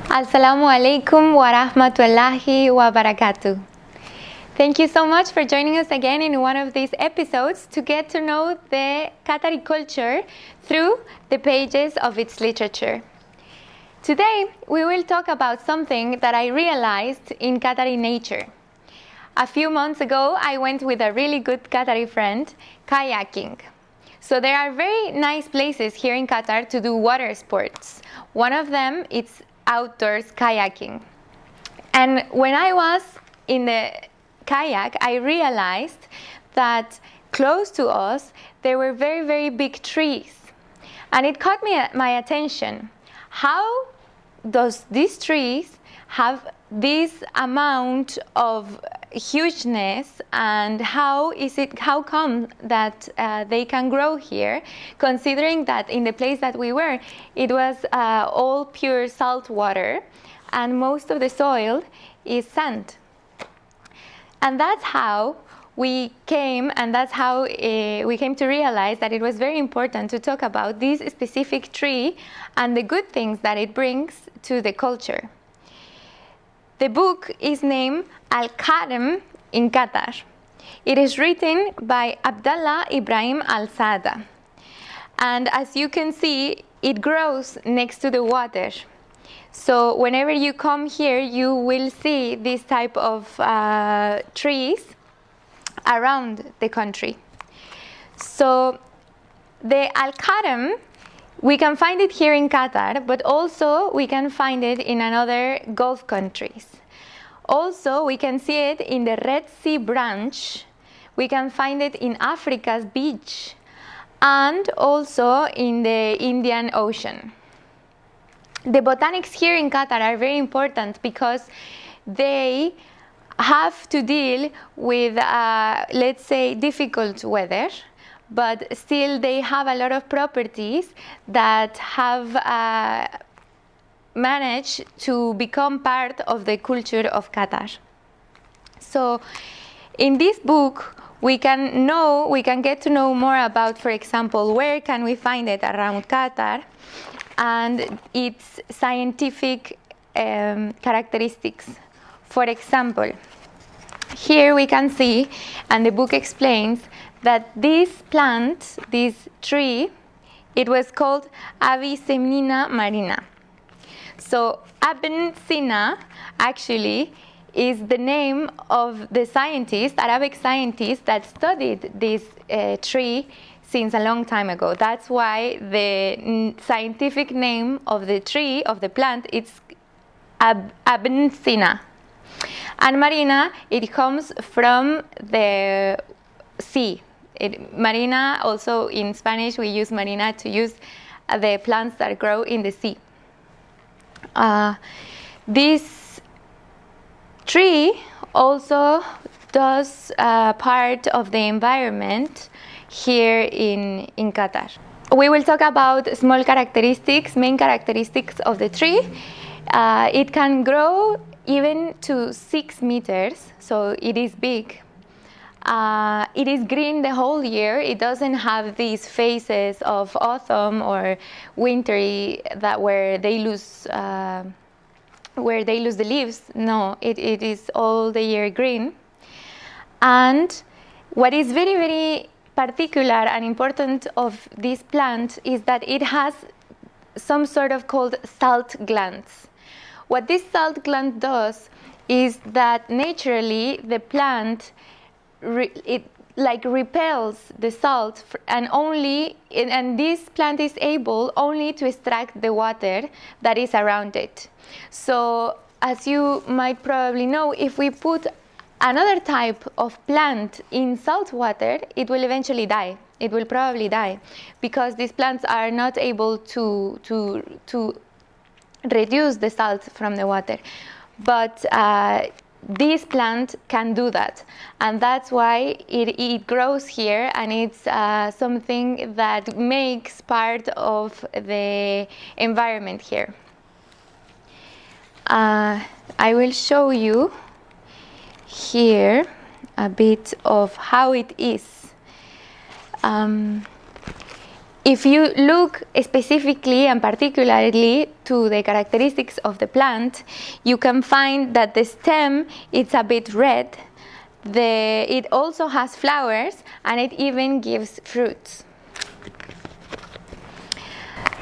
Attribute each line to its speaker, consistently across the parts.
Speaker 1: Assalamu alaikum wa rahmatullahi wa barakatuh. Thank you so much for joining us again in one of these episodes to get to know the Qatari culture through the pages of its literature. Today, we will talk about something that I realized in Qatari nature. A few months ago, I went with a really good Qatari friend kayaking. So there are very nice places here in Qatar to do water sports. One of them is outdoors kayaking. And when I was in the kayak, I realized that close to us there were very, very big trees. And it caught my attention. How does these trees have this amount of hugeness, and how come that they can grow here, considering that in the place that we were, it was all pure salt water and most of the soil is sand. And that's how we came to realize that it was very important to talk about this specific tree and the good things that it brings to the culture. The book is named Al-Karam in Qatar. It is written by Abdallah Ibrahim Al-Sada. And as you can see, it grows next to the water. So whenever you come here, you will see this type of trees around the country. So the Al-Karam, we can find it here in Qatar, but also we can find it in another Gulf countries. Also, we can see it in the Red Sea branch. We can find it in Africa's beach and also in the Indian Ocean. The botanics here in Qatar are very important because they have to deal with, let's say, difficult weather, but still they have a lot of properties that have managed to become part of the culture of Qatar. So in this book, we can get to know more about, for example, where can we find it around Qatar and its scientific characteristics. For example, here we can see, and the book explains, that this plant, this tree, it was called Avicennia marina. So Avicennia actually is the name of the Arabic scientist that studied this tree since a long time ago. That's why the scientific name of the tree, of the plant, it's Avicennia. And marina, it comes from the sea. Marina, also in Spanish, we use marina to use the plants that grow in the sea. This tree also does part of the environment here in Qatar. We will talk about main characteristics of the tree. It can grow even to 6 meters, so it is big. It is green the whole year. It doesn't have these phases of autumn or wintry where they lose the leaves. No, it is all the year green. And what is very, very particular and important of this plant is that it has some sort of called salt glands. What this salt gland does is that naturally the plant repels the salt, and this plant is able only to extract the water that is around it. So as you might probably know, if we put another type of plant in salt water, it will eventually die. It will probably die because these plants are not able to reduce the salt from the water. But this plant can do that, and that's why it grows here, and it's something that makes part of the environment here. I will show you here a bit of how it is. If you look specifically and particularly to the characteristics of the plant, you can find that the stem is a bit red. It also has flowers, and it even gives fruits.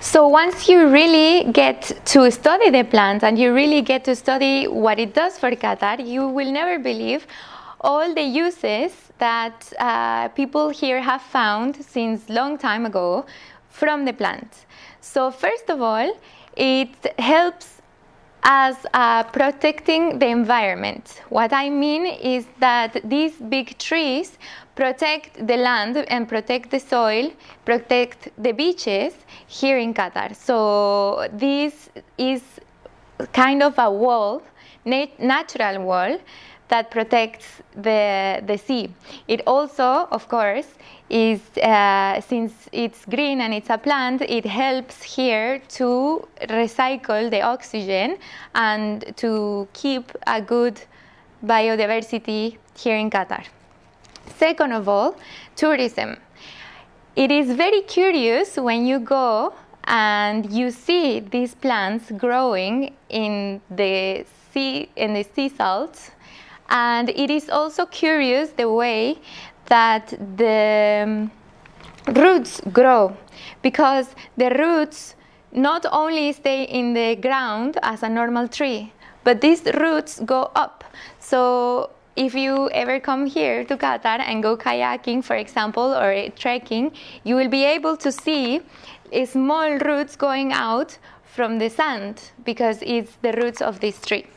Speaker 1: So once you really get to study the plant and you really get to study what it does for Qatar, you will never believe all the uses that people here have found since long time ago from the plant. So first of all, it helps us protecting the environment. What I mean is that these big trees protect the land and protect the soil, protect the beaches here in Qatar. So this is kind of a wall, natural wall, that protects the sea. It also, of course, is since it's green and it's a plant, it helps here to recycle the oxygen and to keep a good biodiversity here in Qatar. Second of all, tourism. It is very curious when you go and you see these plants growing in the sea salt. And it is also curious the way that the roots grow, because the roots not only stay in the ground as a normal tree, but these roots go up. So if you ever come here to Qatar and go kayaking, for example, or trekking, you will be able to see small roots going out from the sand, because it's the roots of this tree.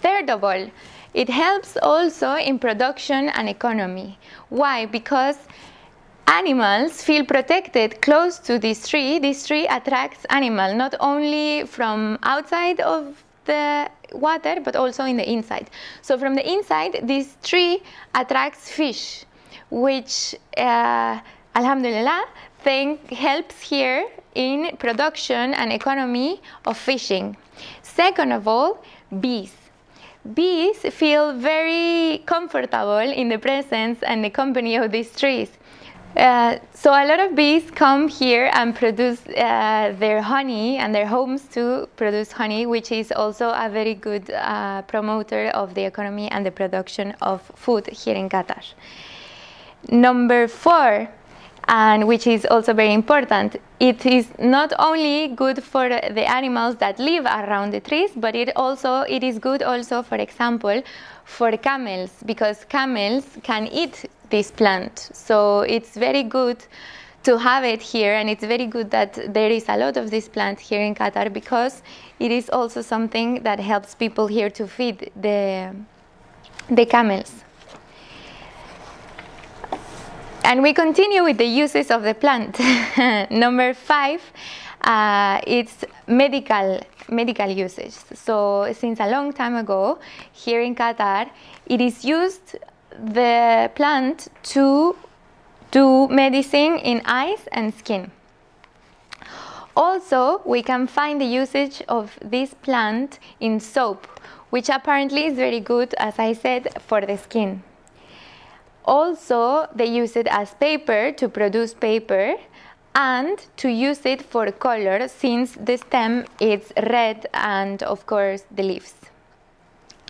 Speaker 1: Third of all, it helps also in production and economy. Why? Because animals feel protected close to this tree. This tree attracts animals not only from outside of the water, but also in the inside. So from the inside, this tree attracts fish, which, alhamdulillah, helps here in production and economy of fishing. Second of all, bees. Bees feel very comfortable in the presence and the company of these trees. So a lot of bees come here and produce their honey, and their homes to produce honey, which is also a very good promoter of the economy and the production of food here in Qatar. Number 4, and which is also very important, it is not only good for the animals that live around the trees, but it is good also, for example, for camels, because camels can eat this plant. So it's very good to have it here, and it's very good that there is a lot of this plant here in Qatar, because it is also something that helps people here to feed the camels. And we continue with the uses of the plant. Number 5, it's medical usage. So since a long time ago, here in Qatar, it is used, the plant, to do medicine in eyes and skin. Also, we can find the usage of this plant in soap, which apparently is very good, as I said, for the skin. Also, they use it as paper, to produce paper, and to use it for color, since the stem is red, and of course the leaves.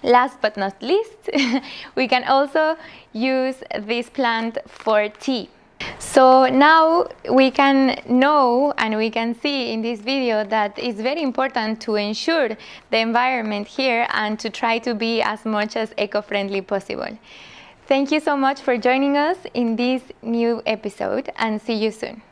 Speaker 1: Last but not least, we can also use this plant for tea. So now we can know, and we can see in this video, that it's very important to ensure the environment here and to try to be as much as eco-friendly possible. Thank you so much for joining us in this new episode, and see you soon.